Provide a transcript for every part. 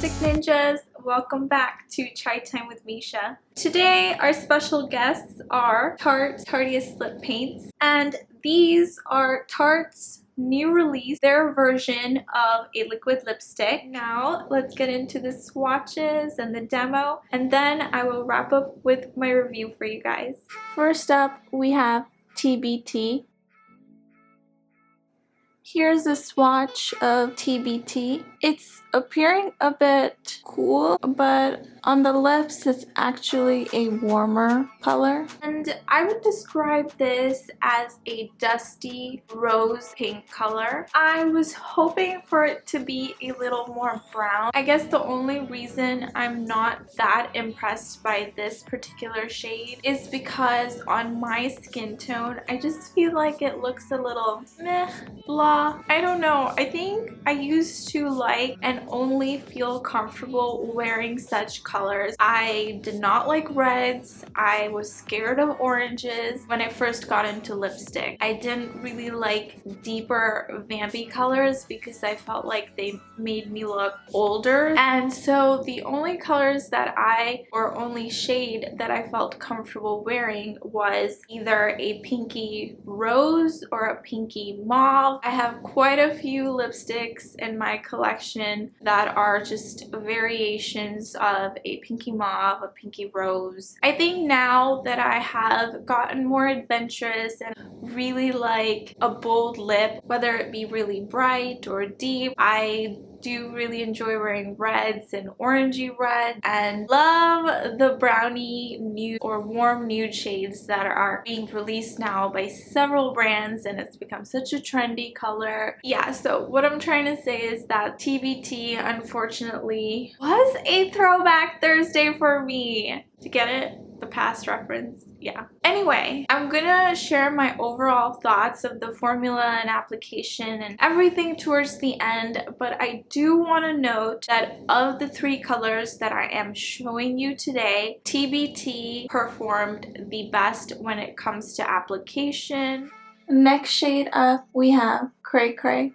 lipstick ninjas, welcome back to Chai Time with Meesha. Today our special guests are Tarte Tarteist lip paints, and these are Tarte's new release, their version of a liquid lipstick. Now let's get into the swatches and the demo, and then I will wrap up with my review for you guys. First up we have TBT. Here's a swatch of TBT. It's appearing a bit cool, but on the lips it's actually a warmer color. And I would describe this as a dusty rose pink color. I was hoping for it to be a little more brown. I guess the only reason I'm not that impressed by this particular shade is because on my skin tone, I just feel like it looks a little meh, blah. I don't know. I think I used to like and only feel comfortable wearing such colors. I did not like reds. I was scared of oranges when I first got into lipstick. I didn't really like deeper vampy colors because I felt like they made me look older. And so the only colors that only shade that I felt comfortable wearing was either a pinky rose or a pinky mauve. I have quite a few lipsticks in my collection that are just variations of a pinky mauve, a pinky rose. I think now that I have gotten more adventurous and really like a bold lip, whether it be really bright or deep, I do really enjoy wearing reds and orangey red, and love the brownie nude or warm nude shades that are being released now by several brands, and it's become such a trendy color. Yeah, so what I'm trying to say is that TBT unfortunately was a throwback Thursday for me. To get it? The past reference? Yeah. Anyway, I'm gonna share my overall thoughts of the formula and application and everything towards the end, but I do want to note that of the three colors that I am showing you today, TBT performed the best when it comes to application. Next shade up, we have Cray.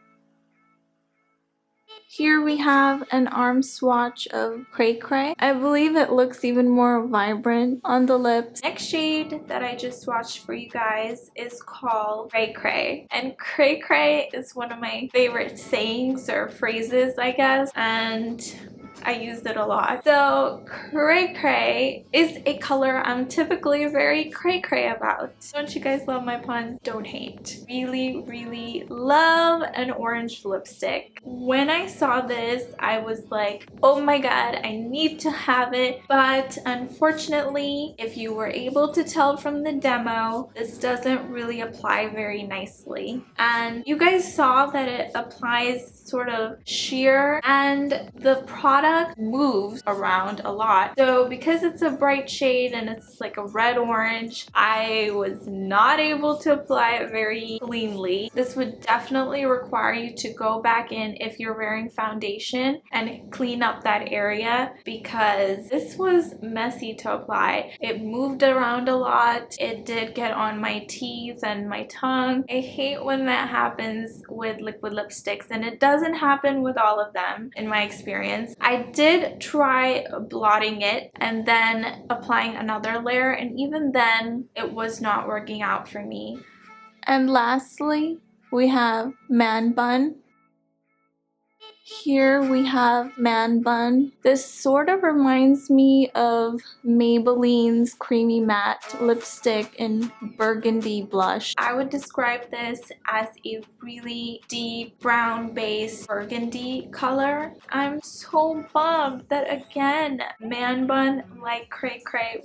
Here we have an arm swatch of Cray. I believe it looks even more vibrant on the lips. Next shade that I just swatched for you guys is called Cray. And Cray is one of my favorite sayings or phrases, I guess, and I use it a lot. So Cray is a color I'm typically very cray about. Don't you guys love my puns? Don't hate. Really love an orange lipstick. When I saw this, I was like, oh my god, I need to have it. But unfortunately, if you were able to tell from the demo, this doesn't really apply very nicely. And you guys saw that it applies sort of sheer, and the product moves around a lot. So because it's a bright shade and it's like a red orange, I was not able to apply it very cleanly. This would definitely require you to go back in if you're wearing foundation and clean up that area, because this was messy to apply. It moved around a lot. It did get on my teeth and my tongue. I hate when that happens with liquid lipsticks, and it doesn't happen with all of them in my experience. I did try blotting it and then applying another layer, and even then it was not working out for me. And lastly, we have Man Bun. Here we have Man Bun. This sort of reminds me of Maybelline's Creamy Matte lipstick in Burgundy Blush. I would describe this as a really deep brown base burgundy color. I'm so bummed that again, Man Bun, like Cray,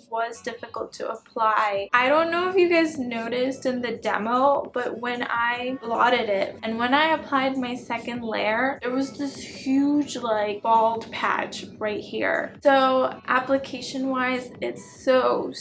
was difficult to apply. I don't know if you guys noticed in the demo, but when I blotted it and when I applied my second layer, there was this huge like bald patch right here. So application wise, it's so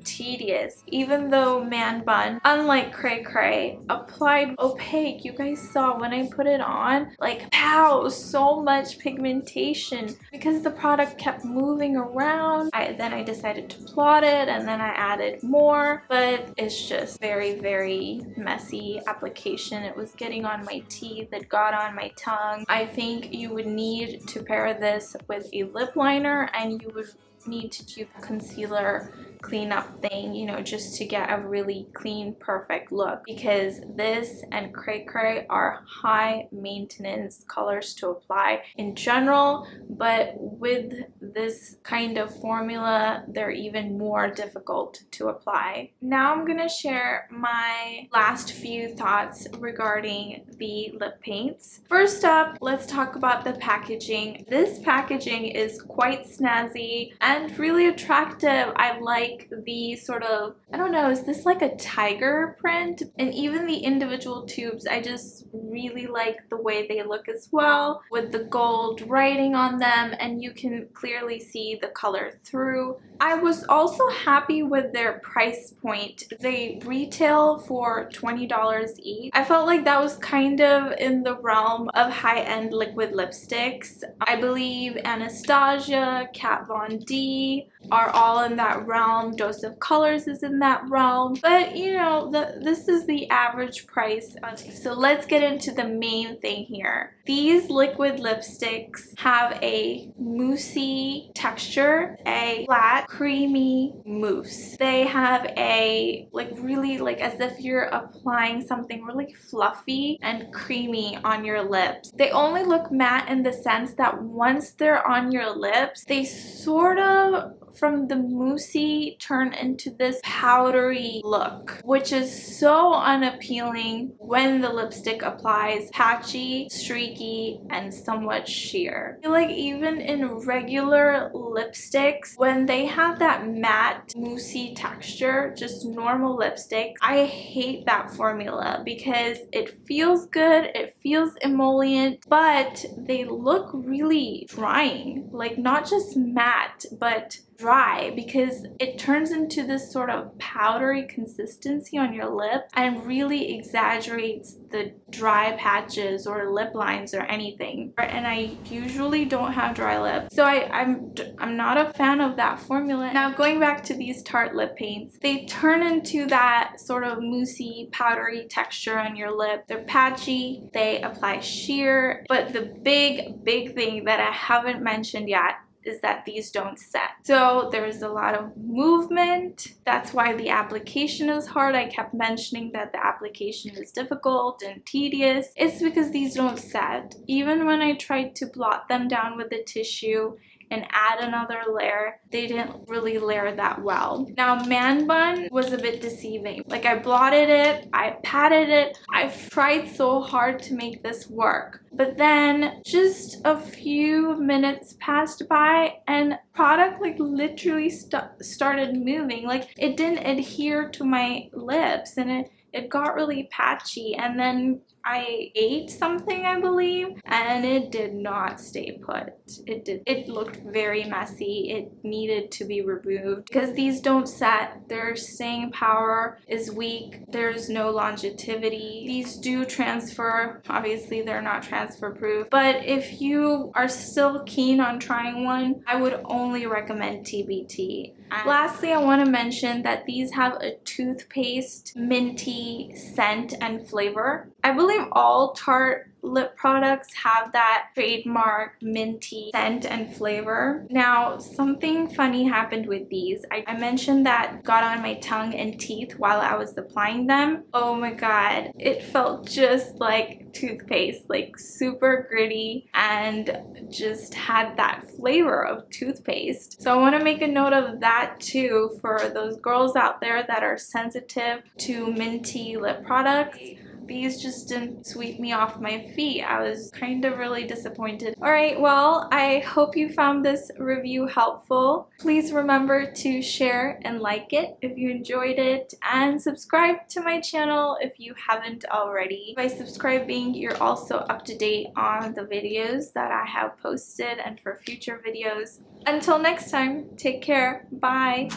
tedious. Even though Man Bun, unlike Cray, applied opaque. You guys saw when I put it on, like pow, so much pigmentation because the product kept moving around. Then I decided to blot it, and then I added more, but it's just very messy application. It was getting on my teeth, it got on my tongue. I think think you would need to pair this with a lip liner, and you would need to do the concealer cleanup thing, you know, just to get a really clean, perfect look, because this and Cray are high maintenance colors to apply in general, but with this kind of formula they're even more difficult to apply. Now I'm gonna share my last few thoughts regarding the lip paints. First up, let's talk about the packaging. This packaging is quite snazzy and really attractive. I like the sort of, I don't know, is this like a tiger print? And even the individual tubes, I just really like the way they look as well, with the gold writing on them, and you can clearly see the color through. I was also happy with their price point. They retail for $20 each. I felt like that was kind of in the realm of high-end liquid lipsticks. I believe Anastasia, Kat Von D are all in that realm. Dose of Colors is in that realm. But you know, this is the average price. So let's get into the main thing here. These liquid lipsticks have a moussey texture, a flat, creamy mousse. They have a really as if you're applying something really fluffy and creamy on your lips. They only look matte in the sense that once they're on your lips, they sort of, from the moussey, turn into this powdery look, which is so unappealing when the lipstick applies. Patchy, streaky, and somewhat sheer. I feel like even in regular lipsticks, when they have that matte moussey texture, just normal lipsticks, I hate that formula because it feels good, it feels emollient, but they look really drying. Like, not just matte, but dry, because it turns into this sort of powdery consistency on your lip and really exaggerates the dry patches or lip lines or anything. And I usually don't have dry lips, so I'm not a fan of that formula. Now, going back to these Tarte lip paints, they turn into that sort of moussey, powdery texture on your lip. They're patchy, they apply sheer, but the big thing that I haven't mentioned yet is that these don't set. So there's a lot of movement. That's why the application is hard. I kept mentioning that the application is difficult and tedious. It's because these don't set. Even when I tried to blot them down with a tissue and add another layer, they didn't really layer that well. Now, Man Bun was a bit deceiving. Like, I blotted it, I patted it, I've tried so hard to make this work. But then just a few minutes passed by and product literally started moving. Like, it didn't adhere to my lips and it got really patchy, and then I ate something, I believe, and it did not stay put. It looked very messy. It needed to be removed because these don't set. Their staying power is weak. There's no longevity. These do transfer. Obviously, they're not transfer proof, but if you are still keen on trying one, I would only recommend TBT. Lastly, I want to mention that these have a toothpaste minty scent and flavor. I believe all Tarte lip products have that trademark minty scent and flavor. Now, something funny happened with these. I mentioned that got on my tongue and teeth while I was applying them. Oh my god, it felt just like toothpaste, like super gritty and just had that flavor of toothpaste. So I want to make a note of that too for those girls out there that are sensitive to minty lip products. These just didn't sweep me off my feet. I was kind of really disappointed. Alright, well, I hope you found this review helpful. Please remember to share and like it if you enjoyed it, and subscribe to my channel if you haven't already. By subscribing, you're also up to date on the videos that I have posted and for future videos. Until next time, take care. Bye!